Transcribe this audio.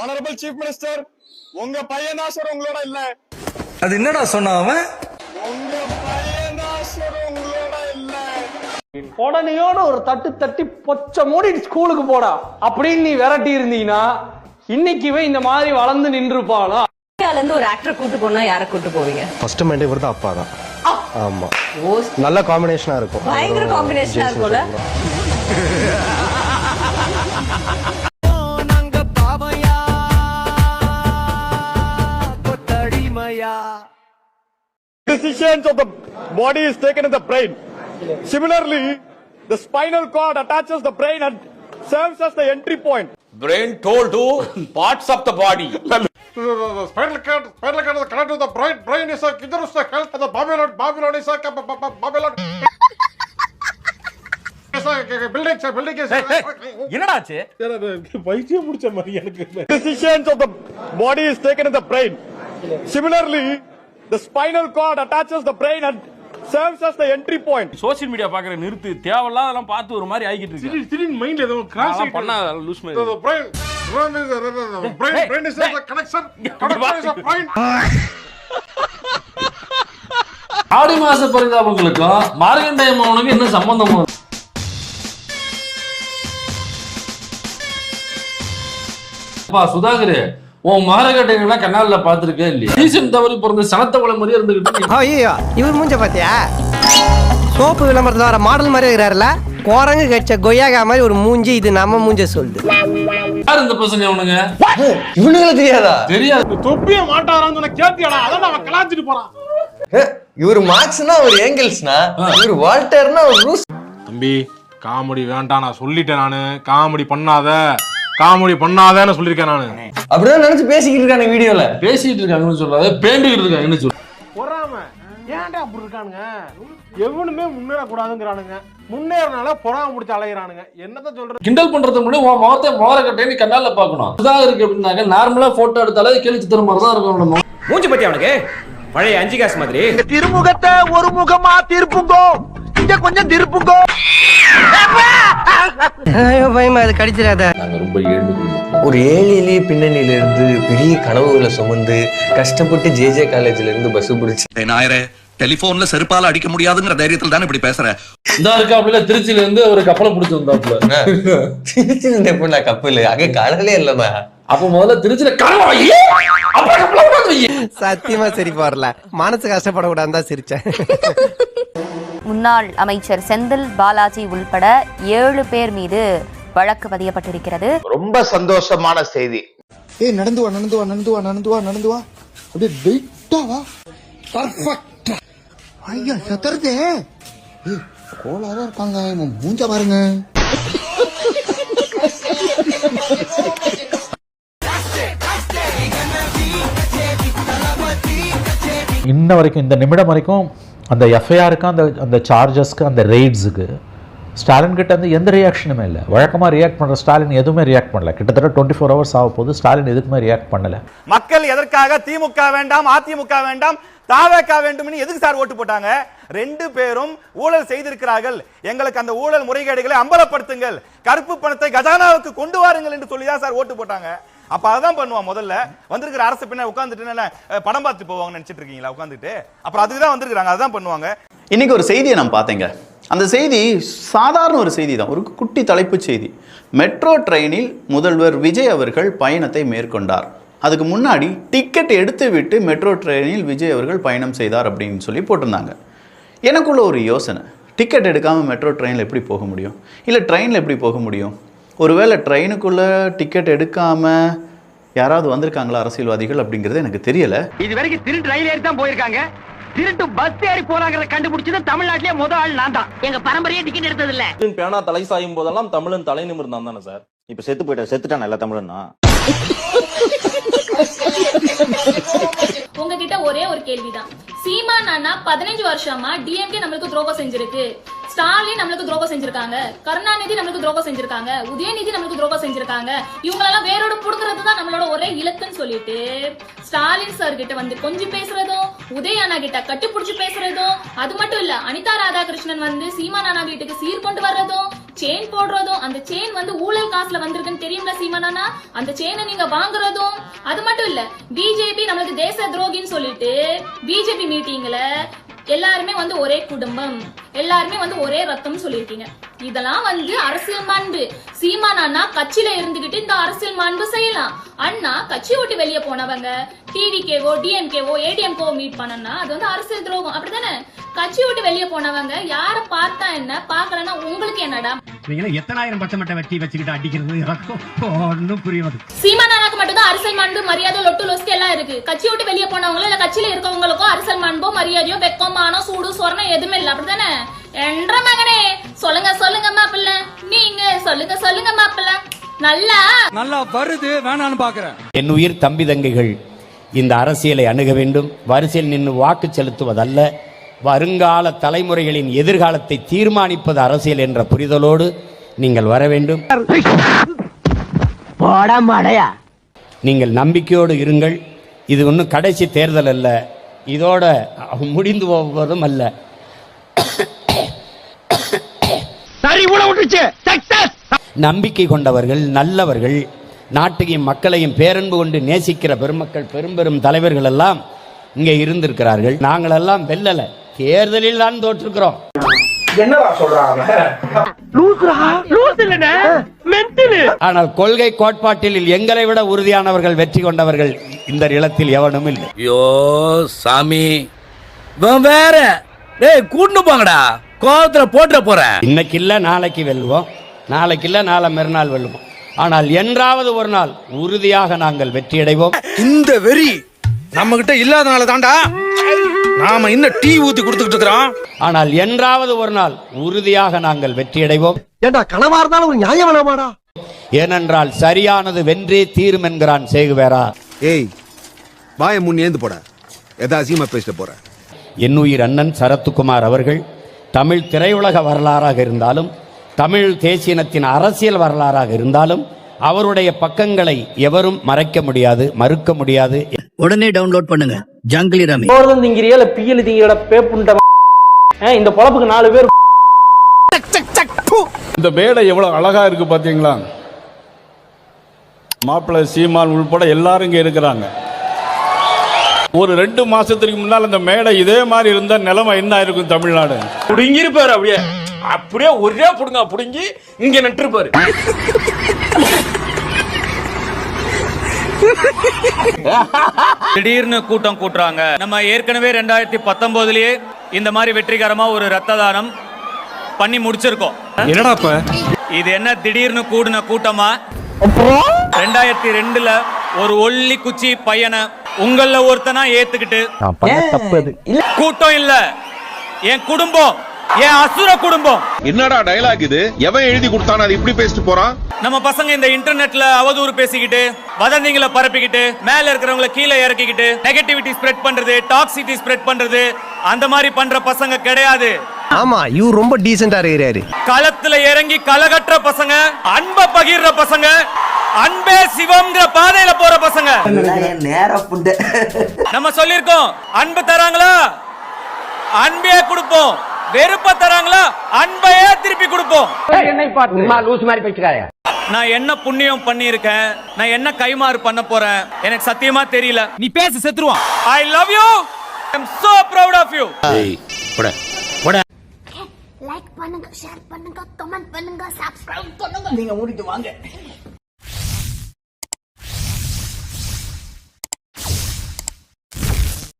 Honourable chief minister, உங்க பையன் தான் சார் உங்களோட இல்ல. அது என்னடா சொன்ன அவன்? உங்க பையன் தான் சார் உங்களோட இல்ல. உடனையோட ஒரு தட்டு தட்டி பொச்ச மூடி ஸ்கூலுக்கு போடா அப்படின்னு நீ விரட்டி இருந்தீங்கன்னா இன்னைக்குவே இந்த மாதிரி வளர்ந்து நின்றுப்பாளா? இருந்து ஒரு ஆக்டர் கூட்டு போனா யாரை கூட்டு போவீங்க? ஃபர்ஸ்ட் மைண்ட் இவர் தான், அப்பா தான். ஆமா, நல்ல காம்பினேஷனா இருக்கும். பயங்கர காம்பினேஷனா இருக்கும்ல. Decisions of the body is taken in the brain. Similarly, the spinal cord attaches the brain and serves as the entry point. Brain told to parts of the body. Spinal cord is connected to the brain. Brain is a killer is the health of the Babylon is a Babylon. Building is. என்னடாச்சு? வைத்தியம் முடிச்ச மாதிரி எனக்கு. Decisions of the body is taken in the brain. Similarly, the spinal cord attaches the brain and serves as the entry point. Social media பாக்குற நிறுத்து, தேவையில்லாத அதெல்லாம் பார்த்து ஒரு மாதிரி ஆகிட்டு இருக்கு. திடீர்னு மைண்ட்ல ஏதோ கிராஸ் பண்ணா லூஸ் மாதிரி. brain is a connection is a point. ஆடி மாச பரிதாபங்களுக்கும் மார்கண்டேய மௌனுக்கும் என்ன சம்பந்தம்? சுதாகர், உன் மாரகட்டைகள்லாம் கண்ணால பாத்துருக்கே இல்லையா? சீசன் தவறி பிறந்த சனத்தவளை மாதிரியே இருந்துகிட்டு. ஐயோ, இவர் மூஞ்ச பாத்தியா? சோப்பு விளம்பரத்துல வர மாடல் மாதிரி இருக்கிறாருல, குரங்கு கட்ச கொய்யாக்கா மாதிரி ஒரு மூஞ்சி. இது நம்ம மூஞ்ச சொல்லுது. யார் இந்த பசங்க? அவனுங்க இவனுங்களுக்கு தெரியாதா? தெரியாது. தொப்பியே மாட்டாரான்னு சொன்ன கேட்டியாடா? அதான் அவன் கலாச்சிட்டு போறான். இவர் மார்க்ஸ்னா அவர் ஏங்கல்ஸ்னா, இவர் வால்டர்னா அவர் ரூஸ். தம்பி, காமெடி வேண்டாம், நான் சொல்லிட்டேன். நானு காமெடி பண்ணாதேன்னு சொல்லிருக்கேன். நானு அப்படிதான் நினைச்சு பேசிக்கிட்டு இருக்காங்க வீடியோல. பேசிட்டு இருக்காங்கன்னு சொல்லாத, பேண்டிக்கிட்டு இருக்காங்கன்னு சொல்லு. பொறாம ஏன்டா அப்படி இருக்கானுங்க? எவனுமே முன்னேறக்கூடாதுங்கிறானுங்க. முன்னேறனால பொறாம முடிச்சு அலையிறானுங்க. என்னதான் சொல்றது? கிண்டல் பண்றதுக்கு முன்னாடி உன் முகத்தை மாரகட்டை நீ கண்ணால பாக்கணும். சுதாகருக்கு எப்படின்னாக்க நார்மலா போட்டோ எடுத்தாலே கேள்வி தர மாதிரி தான் இருக்கும். மூஞ்சி பத்தி அவனுக்கு பழைய 5 காசு மாதிரி. திருமுகத்தை ஒரு முகமா திருப்புங்கோ, இங்க கொஞ்சம் திருப்புங்கோ. ஐயோ பயமா, அது கடிச்சிடாத. நாங்க ரொம்ப ஏழ்மை. ஒரு ஏழை பின்னணியில இருந்து பெரிய கனவுகளை சுமந்து கஷ்டப்பட்டு ஜே காலேஜ்ல இருந்து பஸ் பிடிச்சு. டெலிபோன்ல செருப்பால அடிக்க முடியாதுங்கிற தைரியத்துல தானே இப்படி பேசுற? இந்த இருக்காப்புல திருச்சியில இருந்து ஒரு கப்பலை பிடிச்சு வந்தாப்புல. திருச்சியில இருந்து எப்ப நான் கப்பல் அங்க கடலே இல்லமா? அப்ப முதல்ல திருச்சியில சத்தியமா சிரிப்பு வரல, மனசு கஷ்டப்படக்கூடாது தான் சிரிச்சேன். முன்னாள் அமைச்சர் செந்தில் பாலாஜி உள்பட 7 பேர் மீது வழக்கு பதியப்பட்டிருக்கிறது. ரொம்ப சந்தோஷமான செய்தி. நடந்து வா அப்படியே வெயிட்டா வா. பர்ஃபெக்ட்டா. ஐயா சத்தறதே. கோளாரா இருப்பாங்க, மூஞ்ச பாருங்க. இன்ன வரைக்கும், இந்த நிமிடம் வரைக்கும் அந்த எஃப்ஐஆருக்கு, அந்த சார்ஜஸ்க்கு, அந்த ரெய்ட்ஸுக்கு ஸ்டாலின் கிட்ட வந்து எந்த ரியாக்ஷனுமே இல்லை. வழக்கமாக ரியாக்ட் பண்ணுற ஸ்டாலின் எதுவுமே ரியாக்ட் பண்ணல. கிட்டத்தட்ட 24 hours ஆக போது ஸ்டாலின் எதுக்குமே ரியாக்ட் பண்ணல. மக்கள் எதற்காக திமுக வேண்டாம், அதிமுக வேண்டாம், தாவேகா வேண்டும் எதுக்கு சார் ஓட்டு போட்டாங்க? 2 பேரும் ஊழல் செய்திருக்கிறார்கள், எங்களுக்கு அந்த ஊழல் முறைகேடுகளை அம்பலப்படுத்துங்கள், கருப்பு பணத்தை கஜானாவுக்கு கொண்டு வாருங்கள் என்று சொல்லிதான் சார் ஓட்டு போட்டாங்க. அப்ப அதான் பண்ணுவான். முதல்ல வந்திருக்கிற அரசு பின்ன உட்கார்ந்துட்டு படம் பார்த்து போவாங்க நினைச்சிட்டு இருக்கீங்களா? உட்காந்துட்டு அப்புறம் அதுக்கு தான் வந்திருக்காங்க, அதான் பண்ணுவாங்க. இன்னைக்கு ஒரு செய்தியை நான் பார்த்தேங்க. அந்த செய்தி சாதாரண ஒரு செய்தி தான், ஒரு குட்டி தலைப்புச் செய்தி. மெட்ரோ ட்ரெயினில் முதல்வர் விஜய் அவர்கள் பயணத்தை மேற்கொண்டார். அதுக்கு முன்னாடி டிக்கெட் எடுத்து விட்டு மெட்ரோ ட்ரெயினில் விஜய் அவர்கள் பயணம் செய்தார் அப்படின்னு சொல்லி போட்டிருந்தாங்க. எனக்குள்ள ஒரு யோசனை, டிக்கெட் எடுக்காமல் மெட்ரோ ட்ரெயினில் எப்படி போக முடியும்? இல்லை ட்ரெயினில் எப்படி போக முடியும்? ஒருவேளை ட்ரெயினுக்குள்ளே டிக்கெட் எடுக்காமல் யாராவது வந்திருக்காங்களா அரசியல்வாதிகள் அப்படிங்கிறது எனக்கு தெரியலை. இது வரைக்கும் திருட்டு ரயில் ஏறி தான் போயிருக்காங்க, திருட்டு பஸ் ஏறி போறாங்கறத கண்டுபிடிச்சது தமிழ்நாட்டிலே முதல் ஆள் நான் தான். எங்க பரம்பரையே டிக்கெட் எடுத்தது இல்ல. பேனா தலை சாயும் போதெல்லாம் தமிழன் தலை நிமிர்ந்தான் தானே சார்? இப்ப செத்துட்டான் எல்லா தமிழனா? உங்ககிட்ட ஒரே ஒரு கேள்விதான். சீமான் அண்ணா 15 வருஷமா டிஎம்கே நம்மளுக்கு துரோகம் செஞ்சிருக்கு, ஸ்டாலின் நம்மளுக்கு துரோகம் செஞ்சிருக்காங்க, கருணாநிதி நம்மளுக்கு துரோகம் செஞ்சிருக்காங்க, உதயநிதி நம்மளுக்கு துரோகம் செஞ்சிருக்காங்க. இவங்களெல்லாம் வேரோடு புடுங்கிறது தான் நம்மளோட ஒரே ஒரே இலக்குன்னு சொல்லிட்டு ஸ்டாலின் சார் கிட்ட வந்து கொஞ்சம் பேசுறதும், உதயண்ணா கிட்ட கட்டுப்பிடிச்சு பேசுறதும், அது மட்டும் இல்ல அனிதா ராதாகிருஷ்ணன் வந்து சீமான் அண்ணா வீட்டுக்கு சீர் கொண்டு வர்றதும், செயின் போடுறதும், அந்த செயின் வந்து ஊழல் காசுல வந்திருக்குன்னு தெரியும்ல சீமான் அண்ணா, அந்த செயினை நீங்க வாங்குறதும், அது மட்டும் இல்ல பிஜேபி நம்மளுக்கு தேச துரோகின்னு சொல்லிட்டு பிஜேபி மீட்டிங்ல எல்லாருமே வந்து ஒரே குடும்பம், எல்லாருமே வந்து ஒரே ரத்தம் சொல்லிருக்கீங்க. இதெல்லாம் வந்து அரசியல் மாண்பு. சீமான் அண்ணா கட்சியில இருந்துகிட்டு இந்த அரசியல் மாண்பு செய்யலாம். அண்ணா கட்சி விட்டு வெளியே போனவங்க டிவிகேவோ டிஎம்கேவோ ஏடிஎம்கோ மீட் பண்ணனா அது வந்து அரசியல் துரோகம், அப்படிதானே? கட்சி விட்டு வெளியே போனவங்க யார பார்த்தா என்ன, பார்க்கலன்னா உங்களுக்கு என்னடா? எத்தனாயிரம் பச்சை மட்டை வெட்டி வச்சுக்கிட்டு அடிக்கிறது ஒன்னும் புரியாது. சீமான் அண்ணாக்கு மட்டும் தான் அரசியல் மாண்பு, மரியாதை, லொட்டு லொஸ்ட் எல்லாம் இருக்கு. கட்சி விட்டு வெளியே போனவங்களோ இல்ல கட்சியில இருக்கவங்களுக்கும் அரசியல் மாண்போ மரியாதையோ வெக்கம் மானம் சூடு சொரணம் எதுவுமே இல்ல, அப்படிதானே? என்ற மகனே சொல்லுங்க சொல்லுங்க மாப்பிள்ள, நீங்க சொல்லுங்க சொல்லுங்க மாப்பிள்ள. நல்லா வருது வேணான்னு பாக்குறேன். என் உயிர் தம்பி தங்கைகள், இந்த அரசியலை அணுக வேண்டும். வரிசையில் நின்று வாக்கு செலுத்துவதல்ல, வருங்கால தலைமுறைகளின் எதிர்காலத்தை தீர்மானிப்பது அரசியல் என்ற புரிதலோடு நீங்கள் வர வேண்டும். நீங்கள் நம்பிக்கையோடு இருங்கள். இது ஒன்றும் கடைசி தேர்தல் அல்ல, இதோட முடிந்து போவதும் அல்ல. நம்பிக்கை கொண்டவர்கள், நல்லவர்கள், நாட்டையும் மக்களையும் பேரன்பு கொண்டு நேசிக்கிற பெருமக்கள், பெரும் தலைவர்கள் எல்லாம் இங்கே இருந்திருக்கிறார்கள். நாங்கள் எல்லாம் வெல்லல, தேர்தலில் தான் தோற்றிருக்கிறோம். ஆனால் கொள்கை கோட்பாட்டில் எங்களை விட உறுதியானவர்கள், வெற்றி கொண்டவர்கள் இந்த இடத்தில் எவனும் இல்லை. ஐயோ சாமி, வேற கூட்டு போங்கடா, கோவத்துல போட்டுற போறேன். இன்னைக்கு இல்ல நாளைக்கு வெல்வோம், நாளைக்கு இல்ல நாளை மறுநாள் வெல்வோம். ஆனால் என்றாவது ஒரு நாள் உறுதியாக நாங்கள் வெற்றி அடைவோம். இந்த வெறி நம்ம கிட்ட இல்லாதனால தாண்டா நாம இன்னும் டீ ஊத்தி கொடுத்துக்கிட்டு இருக்கிறோம். ஆனால் என்றாவது ஒரு நாள் உறுதியாக நாங்கள் வெற்றி அடைவோம். ஏண்டா கனவா இருந்தாலும் ஒரு நியாயம் வேணாமாடா? ஏனென்றால் சரியானது வென்றே தீரும் என்கிறான் சேகுவேரா. ஏய் வாய முன்னேந்து போட, எதாசியமா பேசிட்டு போற. என்னுயிர் அண்ணன் சரத்குமார் அவர்கள் தமிழ் திரையுலக வரலாறாக இருந்தாலும், தமிழ் தேசியனத்தின் அரசியல் வரலாறாக இருந்தாலும் அவருடைய பக்கங்களை எவரும் மறைக்க முடியாது, மறுக்க முடியாது. உடனே டவுன்லோட் பண்ணுங்க ஜங்கிலி ராமி. திங்கிறியா பியல் திங்கிற பேப்புண்ட இந்த பொழப்புக்கு 4 பேர். இந்த மேடை எவ்வளவு அழகா இருக்கு பாத்தீங்களா? மாப்பிள்ளை சீமான் உள்பட எல்லாரும் இங்க இருக்கிறாங்க. ஒரு 2 மாசத்துக்கு முன்னால் இந்த மேடை இதே மாதிரி இருந்தா நிலைமை என்ன ஆயிருக்கும் தமிழ்நாடு? புடுங்கிருப்பாரு, அப்படியே அப்படியே ஒரே புடுங்க புடுங்கி இங்க நட்டுருப்பாரு. திடீர்னு கூட்டம் கூட்டுறாங்க. நம்ம ஏற்கனவே 2019லயே இந்த மாதிரி வெற்றிகரமா ஒரு ரத்த தானம் பண்ணி முடிச்சிருக்கோம். என்னடா இப்ப இது என்ன திடீர்னு கூடின கூட்டமா? 2002ல ஒரு ஒல்லி குச்சி பையனை உங்கள ஒருத்தனா ஏத்துக்கிட்டு கூட்டம் இல்ல, என் குடும்பம், என் அசுர குடும்பம். என்னடா டயலாக் இது? எவன் எழுதி கொடுத்தானே அது இப்படி பேசிட்டு போறான்? நம்ம பசங்க இந்த இன்டர்நெட்ல அவதூறு பேசிக்கிட்டு, வதந்திகளை பரப்பிக்கிட்டு, மேல இருக்கிறவங்கள கீழே இறக்கிக்கிட்டு, நெகட்டிவிட்டி ஸ்ப்ரெட் பண்றது, டாக்ஸிட்டி ஸ்ப்ரெட் பண்றது, அந்த மாதிரி பண்ற பசங்க கிடையாது. ஆமா, இவர் ரொம்ப டீசென்ட்டா இருக்கிறாரு. களத்துல இறங்கி கலகற்ற பசங்க, அன்பை பகிர்ற பசங்க, அன்பே சிவம்ங்கிற பாதையில போற பசங்க. நம்ம சொல்லிருக்கோம், அன்பு தராங்களா அன்பே கொடுப்போம், வெறுப்ப தராங்களா அன்பையே திருப்பி கொடுப்போம். நான் என்ன புண்ணியம் பண்ணியிருக்கேன், நான் என்ன கைமாறு பண்ண போறேன் எனக்கு சத்தியமா தெரியல. நீ பேசி செத்துருவான். I love you. I'm so proud of you. Like பண்ணுங்க, ஷேர் பண்ணுங்க, கமெண்ட் பண்ணுங்க, சப்ஸ்கிரைப் பண்ணுங்க. நீங்க மூடிட்டு வாங்க.